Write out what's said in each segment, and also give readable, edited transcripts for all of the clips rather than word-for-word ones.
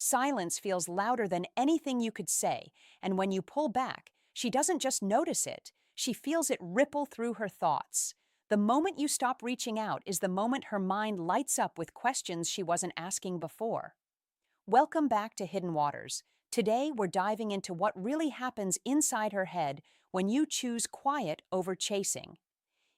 Silence feels louder than anything you could say, and when you pull back, she doesn't just notice it, she feels it ripple through her thoughts. The moment you stop reaching out is the moment her mind lights up with questions she wasn't asking before. Welcome back to Hidden Waters. Today, we're diving into what really happens inside her head when you choose quiet over chasing.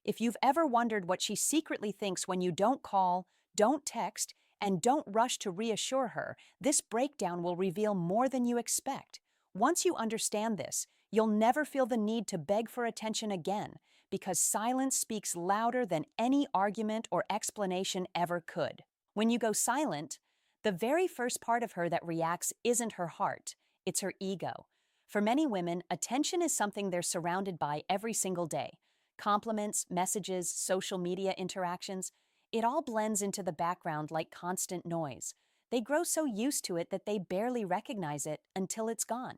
If you've ever wondered what she secretly thinks when you don't call, don't text, and don't rush to reassure her, this breakdown will reveal more than you expect. Once you understand this, you'll never feel the need to beg for attention again, because silence speaks louder than any argument or explanation ever could. When you go silent, the very first part of her that reacts isn't her heart, it's her ego. For many women, attention is something they're surrounded by every single day. Compliments, messages, social media interactions, it all blends into the background like constant noise. They grow so used to it that they barely recognize it until it's gone.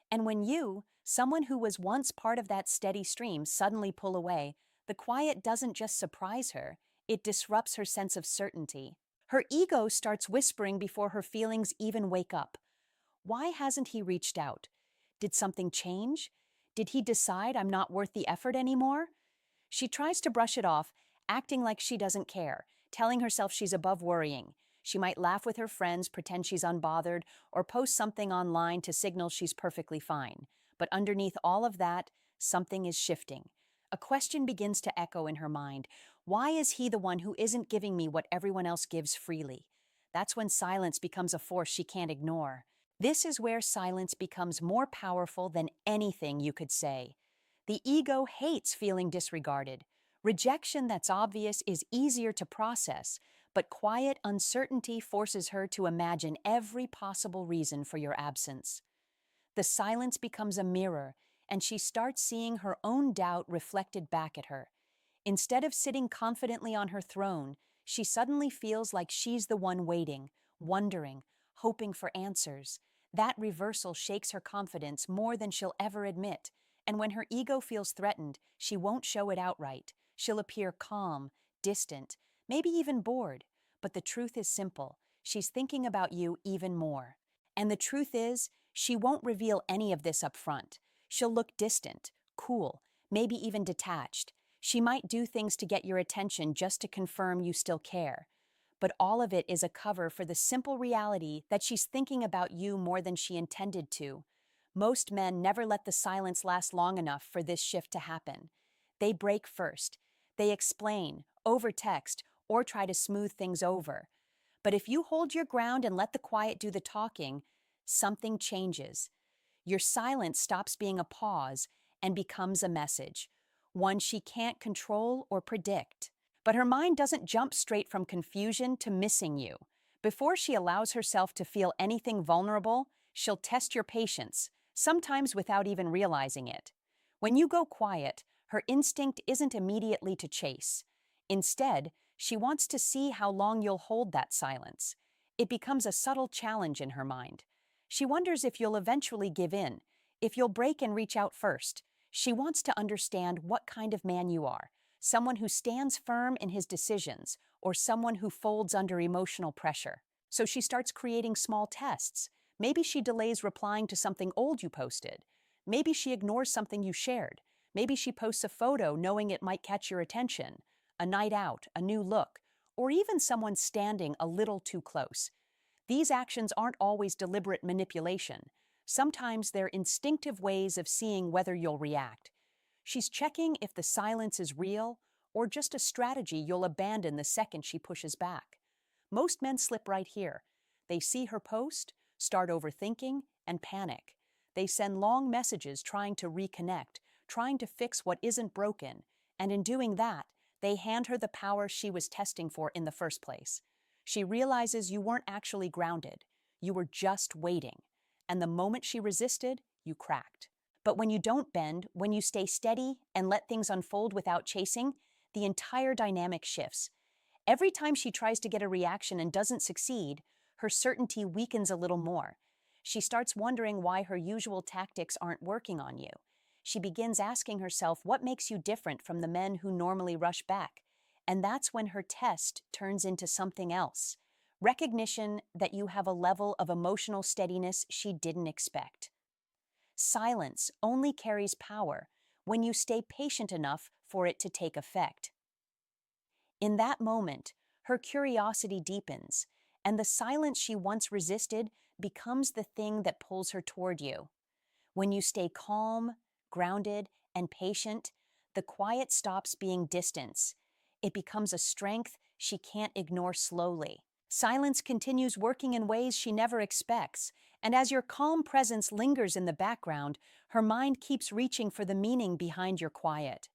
And when you, someone who was once part of that steady stream, suddenly pull away, the quiet doesn't just surprise her, it disrupts her sense of certainty. Her ego starts whispering before her feelings even wake up. Why hasn't he reached out? Did something change? Did he decide I'm not worth the effort anymore? She tries to brush it off, acting like she doesn't care, telling herself she's above worrying. She might laugh with her friends, pretend she's unbothered, or post something online to signal she's perfectly fine. But underneath all of that, something is shifting. A question begins to echo in her mind. Why is he the one who isn't giving me what everyone else gives freely? That's when silence becomes a force she can't ignore. This is where silence becomes more powerful than anything you could say. The ego hates feeling disregarded. Rejection that's obvious is easier to process, but quiet uncertainty forces her to imagine every possible reason for your absence. The silence becomes a mirror, and she starts seeing her own doubt reflected back at her. Instead of sitting confidently on her throne, she suddenly feels like she's the one waiting, wondering, hoping for answers. That reversal shakes her confidence more than she'll ever admit, and when her ego feels threatened, she won't show it outright. She'll appear calm, distant, maybe even bored. But the truth is simple. She's thinking about you even more. And the truth is, she won't reveal any of this up front. She'll look distant, cool, maybe even detached. She might do things to get your attention just to confirm you still care. But all of it is a cover for the simple reality that she's thinking about you more than she intended to. Most men never let the silence last long enough for this shift to happen. They break first. They explain, overtext, or try to smooth things over. But if you hold your ground and let the quiet do the talking, something changes. Your silence stops being a pause and becomes a message, one she can't control or predict. But her mind doesn't jump straight from confusion to missing you. Before she allows herself to feel anything vulnerable, she'll test your patience, sometimes without even realizing it. When you go quiet, her instinct isn't immediately to chase. Instead, she wants to see how long you'll hold that silence. It becomes a subtle challenge in her mind. She wonders if you'll eventually give in, if you'll break and reach out first. She wants to understand what kind of man you are, someone who stands firm in his decisions, or someone who folds under emotional pressure. So she starts creating small tests. Maybe she delays replying to something old you posted. Maybe she ignores something you shared. Maybe she posts a photo knowing it might catch your attention. A night out, a new look, or even someone standing a little too close. These actions aren't always deliberate manipulation. Sometimes they're instinctive ways of seeing whether you'll react. She's checking if the silence is real or just a strategy you'll abandon the second she pushes back. Most men slip right here. They see her post, start overthinking, and panic. They send long messages trying to reconnect, trying to fix what isn't broken, and in doing that, they hand her the power she was testing for in the first place. She realizes you weren't actually grounded. You were just waiting. And the moment she resisted, you cracked. But when you don't bend, when you stay steady and let things unfold without chasing, the entire dynamic shifts. Every time she tries to get a reaction and doesn't succeed, her certainty weakens a little more. She starts wondering why her usual tactics aren't working on you. She begins asking herself what makes you different from the men who normally rush back. And that's when her test turns into something else. recognition that you have a level of emotional steadiness she didn't expect. Silence only carries power when you stay patient enough for it to take effect. In that moment, her curiosity deepens, and the silence she once resisted becomes the thing that pulls her toward you. When you stay calm, grounded, and patient, the quiet stops being distance. It becomes a strength she can't ignore slowly. Silence continues working in ways she never expects, and as your calm presence lingers in the background, her mind keeps reaching for the meaning behind your quiet.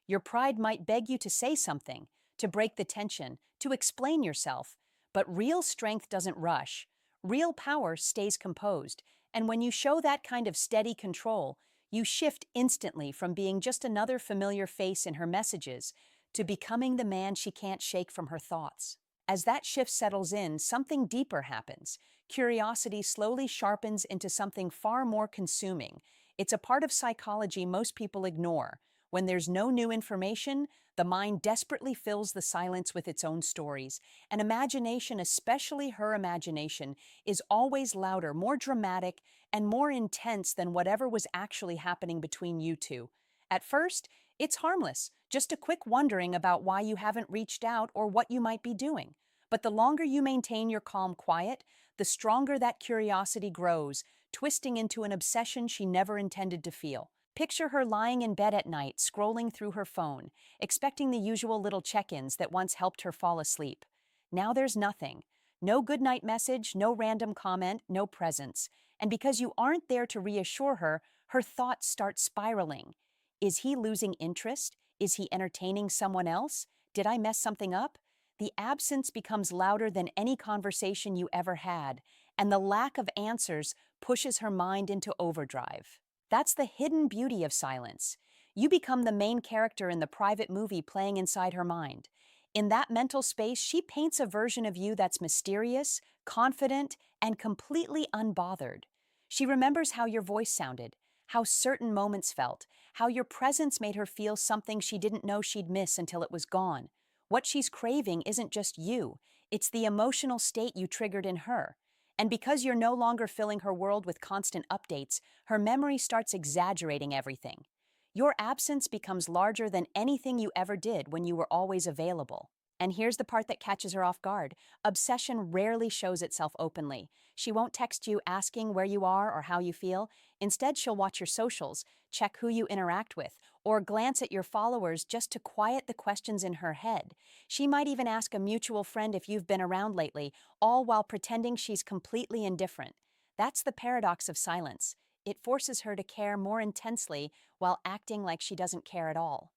Your pride might beg you to say something, to break the tension, to explain yourself, but real strength doesn't rush. Real power stays composed, and when you show that kind of steady control, you shift instantly from being just another familiar face in her messages to becoming the man she can't shake from her thoughts. As that shift settles in, something deeper happens. Curiosity slowly sharpens into something far more consuming. It's a part of psychology most people ignore. When there's no new information, the mind desperately fills the silence with its own stories. And imagination, especially her imagination, is always louder, more dramatic, and more intense than whatever was actually happening between you two. At first, it's harmless, just a quick wondering about why you haven't reached out or what you might be doing. But the longer you maintain your calm quiet, the stronger that curiosity grows, twisting into an obsession she never intended to feel. Picture her lying in bed at night, scrolling through her phone, expecting the usual little check-ins that once helped her fall asleep. Now there's nothing. No goodnight message, no random comment, no presence. And because you aren't there to reassure her, her thoughts start spiraling. Is he losing interest? Is he entertaining someone else? Did I mess something up? The absence becomes louder than any conversation you ever had, and the lack of answers pushes her mind into overdrive. That's the hidden beauty of silence. You become the main character in the private movie playing inside her mind. In that mental space, she paints a version of you that's mysterious, confident, and completely unbothered. She remembers how your voice sounded, how certain moments felt, how your presence made her feel something she didn't know she'd miss until it was gone. What she's craving isn't just you, it's the emotional state you triggered in her. And because you're no longer filling her world with constant updates, her memory starts exaggerating everything. Your absence becomes larger than anything you ever did when you were always available. And here's the part that catches her off guard. Obsession rarely shows itself openly. She won't text you asking where you are or how you feel. Instead, she'll watch your socials, check who you interact with, or glance at your followers just to quiet the questions in her head. She might even ask a mutual friend if you've been around lately, all while pretending she's completely indifferent. That's the paradox of silence. It forces her to care more intensely while acting like she doesn't care at all.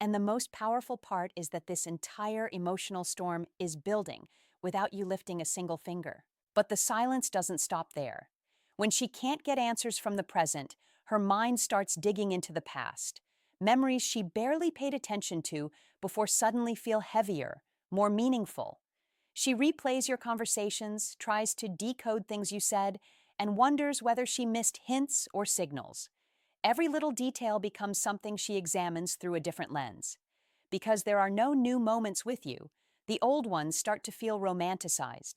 And the most powerful part is that this entire emotional storm is building without you lifting a single finger. But the silence doesn't stop there. When she can't get answers from the present, her mind starts digging into the past. Memories she barely paid attention to before suddenly feel heavier, more meaningful. She replays your conversations, tries to decode things you said, and wonders whether she missed hints or signals. Every little detail becomes something she examines through a different lens. Because there are no new moments with you, the old ones start to feel romanticized.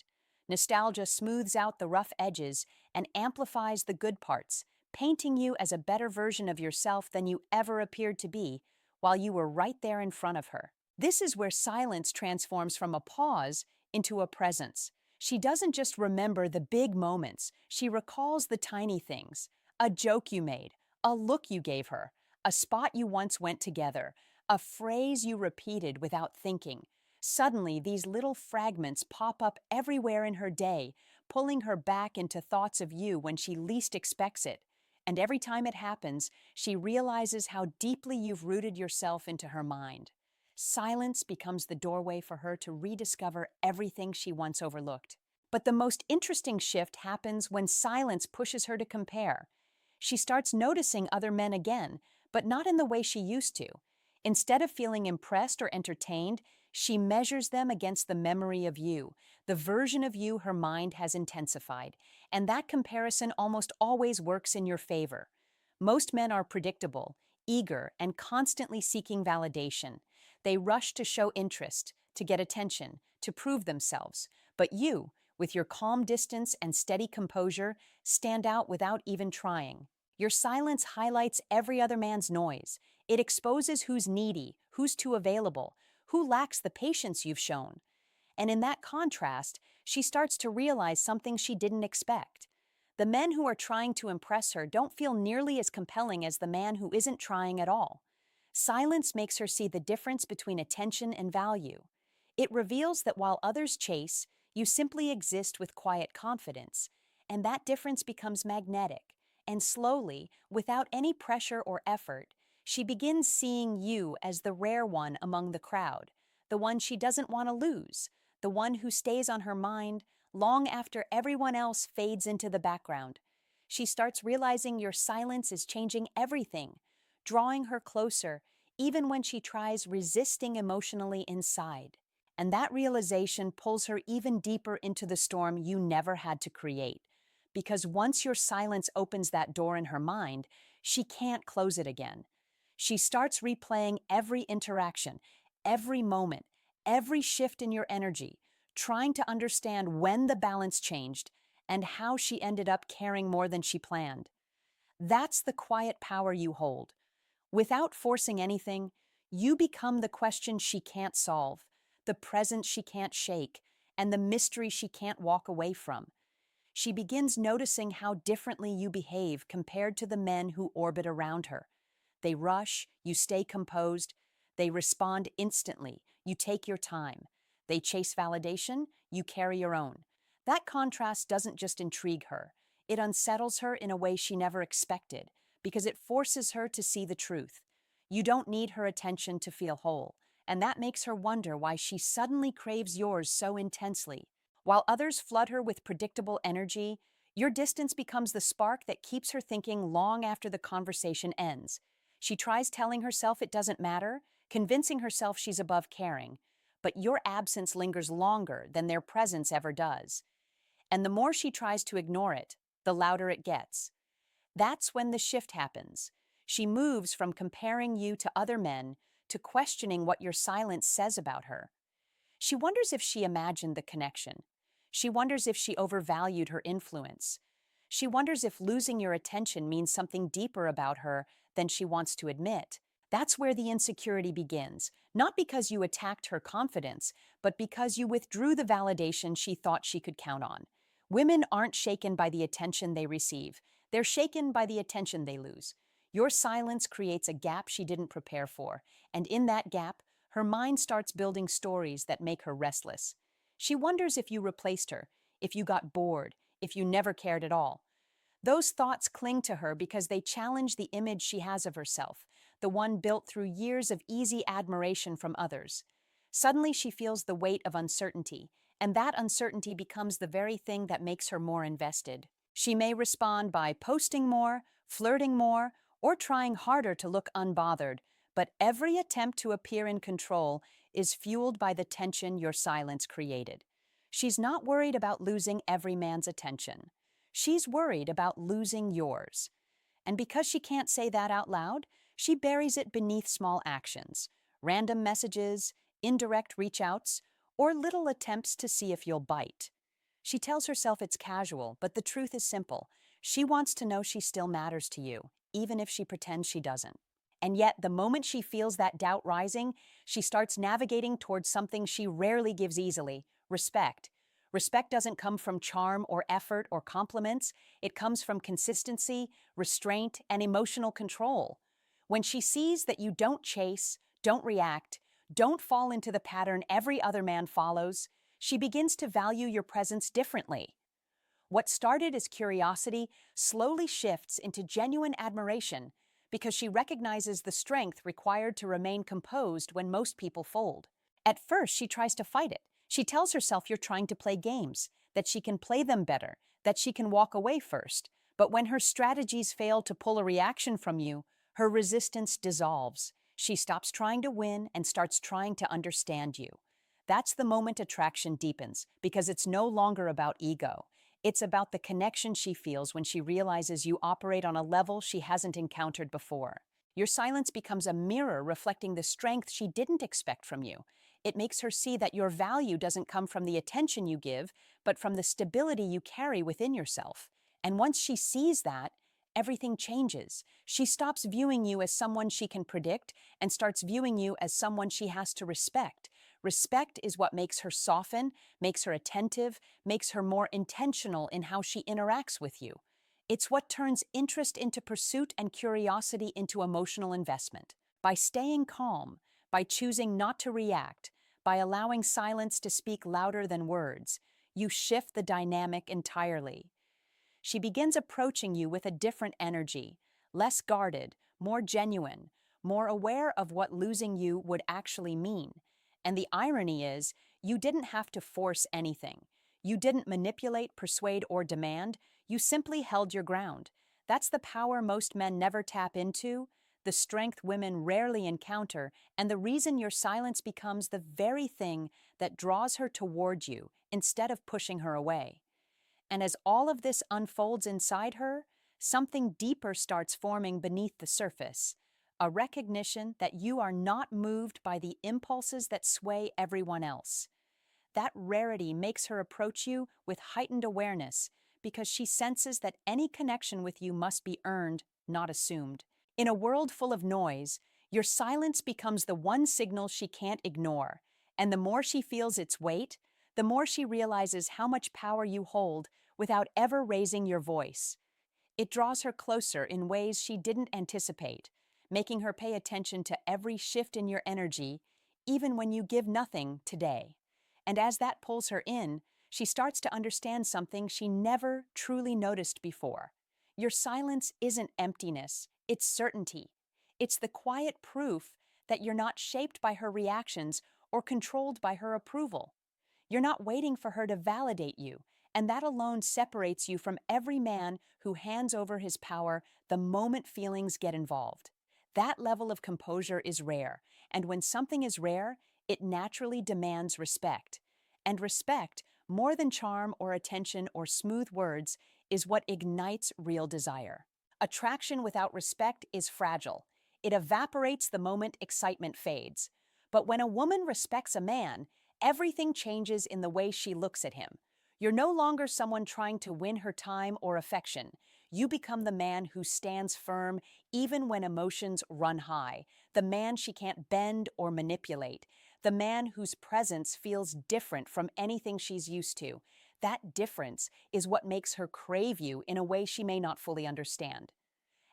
Nostalgia smooths out the rough edges and amplifies the good parts, painting you as a better version of yourself than you ever appeared to be while you were right there in front of her. This is where silence transforms from a pause into a presence. She doesn't just remember the big moments, she recalls the tiny things. A joke you made, a look you gave her, a spot you once went together, a phrase you repeated without thinking. Suddenly, these little fragments pop up everywhere in her day, pulling her back into thoughts of you when she least expects it. And every time it happens, she realizes how deeply you've rooted yourself into her mind. Silence becomes the doorway for her to rediscover everything she once overlooked. But the most interesting shift happens when silence pushes her to compare. She starts noticing other men again, but not in the way she used to. Instead of feeling impressed or entertained, she measures them against the memory of you, the version of you her mind has intensified, and that comparison almost always works in your favor. Most men are predictable, eager, and constantly seeking validation. They rush to show interest, to get attention, to prove themselves. But you, with your calm distance and steady composure, stand out without even trying. Your silence highlights every other man's noise. It exposes who's needy, who's too available, who lacks the patience you've shown. And in that contrast, she starts to realize something she didn't expect. The men who are trying to impress her don't feel nearly as compelling as the man who isn't trying at all. Silence makes her see the difference between attention and value. It reveals that while others chase, you simply exist with quiet confidence, and that difference becomes magnetic. And slowly, without any pressure or effort, she begins seeing you as the rare one among the crowd, the one she doesn't want to lose, the one who stays on her mind long after everyone else fades into the background. She starts realizing your silence is changing everything, drawing her closer, even when she tries resisting emotionally inside. And that realization pulls her even deeper into the storm you never had to create. Because once your silence opens that door in her mind, she can't close it again. She starts replaying every interaction, every moment, every shift in your energy, trying to understand when the balance changed and how she ended up caring more than she planned. That's the quiet power you hold. Without forcing anything, you become the question she can't solve, the presence she can't shake, and the mystery she can't walk away from. She begins noticing how differently you behave compared to the men who orbit around her. They rush, you stay composed. They respond instantly, you take your time. They chase validation, you carry your own. That contrast doesn't just intrigue her, it unsettles her in a way she never expected, because it forces her to see the truth. You don't need her attention to feel whole, and that makes her wonder why she suddenly craves yours so intensely. While others flood her with predictable energy, your distance becomes the spark that keeps her thinking long after the conversation ends. She tries telling herself it doesn't matter, convincing herself she's above caring, but your absence lingers longer than their presence ever does. And the more she tries to ignore it, the louder it gets. That's when the shift happens. She moves from comparing you to other men to questioning what your silence says about her. She wonders if she imagined the connection. She wonders if she overvalued her influence. She wonders if losing your attention means something deeper about her than she wants to admit. That's where the insecurity begins, not because you attacked her confidence, but because you withdrew the validation she thought she could count on. Women aren't shaken by the attention they receive. They're shaken by the attention they lose. Your silence creates a gap she didn't prepare for, and in that gap, her mind starts building stories that make her restless. She wonders if you replaced her, if you got bored, if you never cared at all. Those thoughts cling to her because they challenge the image she has of herself, the one built through years of easy admiration from others. Suddenly she feels the weight of uncertainty, and that uncertainty becomes the very thing that makes her more invested. She may respond by posting more, flirting more, or trying harder to look unbothered, but every attempt to appear in control is fueled by the tension your silence created. She's not worried about losing every man's attention. She's worried about losing yours. And because she can't say that out loud, she buries it beneath small actions, random messages, indirect reach-outs, or little attempts to see if you'll bite. She tells herself it's casual, but the truth is simple. She wants to know she still matters to you, even if she pretends she doesn't. And yet, the moment she feels that doubt rising, she starts navigating towards something she rarely gives easily: respect. Respect doesn't come from charm or effort or compliments. It comes from consistency, restraint, and emotional control. When she sees that you don't chase, don't react, don't fall into the pattern every other man follows, she begins to value your presence differently. What started as curiosity slowly shifts into genuine admiration because she recognizes the strength required to remain composed when most people fold. At first, she tries to fight it. She tells herself you're trying to play games, that she can play them better, that she can walk away first. But when her strategies fail to pull a reaction from you, her resistance dissolves. She stops trying to win and starts trying to understand you. That's the moment attraction deepens, because it's no longer about ego. It's about the connection she feels when she realizes you operate on a level she hasn't encountered before. Your silence becomes a mirror reflecting the strength she didn't expect from you. It makes her see that your value doesn't come from the attention you give, but from the stability you carry within yourself. And once she sees that, everything changes. She stops viewing you as someone she can predict and starts viewing you as someone she has to respect. Respect is what makes her soften, makes her attentive, makes her more intentional in how she interacts with you. It's what turns interest into pursuit and curiosity into emotional investment. By staying calm, by choosing not to react, by allowing silence to speak louder than words, you shift the dynamic entirely. She begins approaching you with a different energy, less guarded, more genuine, more aware of what losing you would actually mean. And the irony is, you didn't have to force anything. You didn't manipulate, persuade, or demand. You simply held your ground. That's the power most men never tap into, the strength women rarely encounter, and the reason your silence becomes the very thing that draws her toward you instead of pushing her away. And as all of this unfolds inside her, something deeper starts forming beneath the surface, a recognition that you are not moved by the impulses that sway everyone else. That rarity makes her approach you with heightened awareness because she senses that any connection with you must be earned, not assumed. In a world full of noise, your silence becomes the one signal she can't ignore, and the more she feels its weight, the more she realizes how much power you hold without ever raising your voice. It draws her closer in ways she didn't anticipate, making her pay attention to every shift in your energy, even when you give nothing today. And as that pulls her in, she starts to understand something she never truly noticed before. Your silence isn't emptiness, it's certainty. It's the quiet proof that you're not shaped by her reactions or controlled by her approval. You're not waiting for her to validate you, and that alone separates you from every man who hands over his power the moment feelings get involved. That level of composure is rare, and when something is rare, it naturally demands respect. And respect, more than charm or attention or smooth words, is what ignites real desire. Attraction without respect is fragile. It evaporates the moment excitement fades. But when a woman respects a man, everything changes in the way she looks at him. You're no longer someone trying to win her time or affection. You become the man who stands firm even when emotions run high, the man she can't bend or manipulate, the man whose presence feels different from anything she's used to. That difference is what makes her crave you in a way she may not fully understand.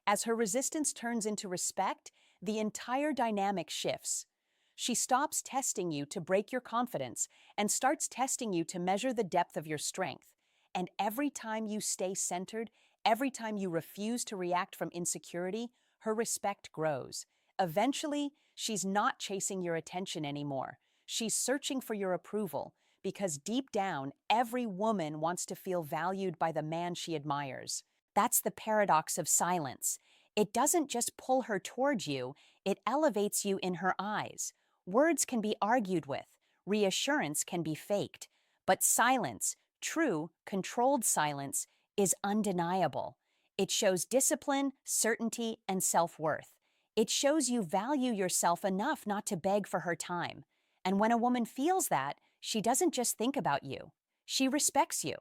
As her resistance turns into respect, the entire dynamic shifts. She stops testing you to break your confidence and starts testing you to measure the depth of your strength. And every time you stay centered, every time you refuse to react from insecurity, her respect grows. Eventually, she's not chasing your attention anymore. She's searching for your approval because deep down, every woman wants to feel valued by the man she admires. That's the paradox of silence. It doesn't just pull her toward you, it elevates you in her eyes. Words can be argued with, reassurance can be faked, but silence, true, controlled silence, is undeniable. It shows discipline, certainty, and self-worth. It shows you value yourself enough not to beg for her time. And when a woman feels that, she doesn't just think about you. She respects you.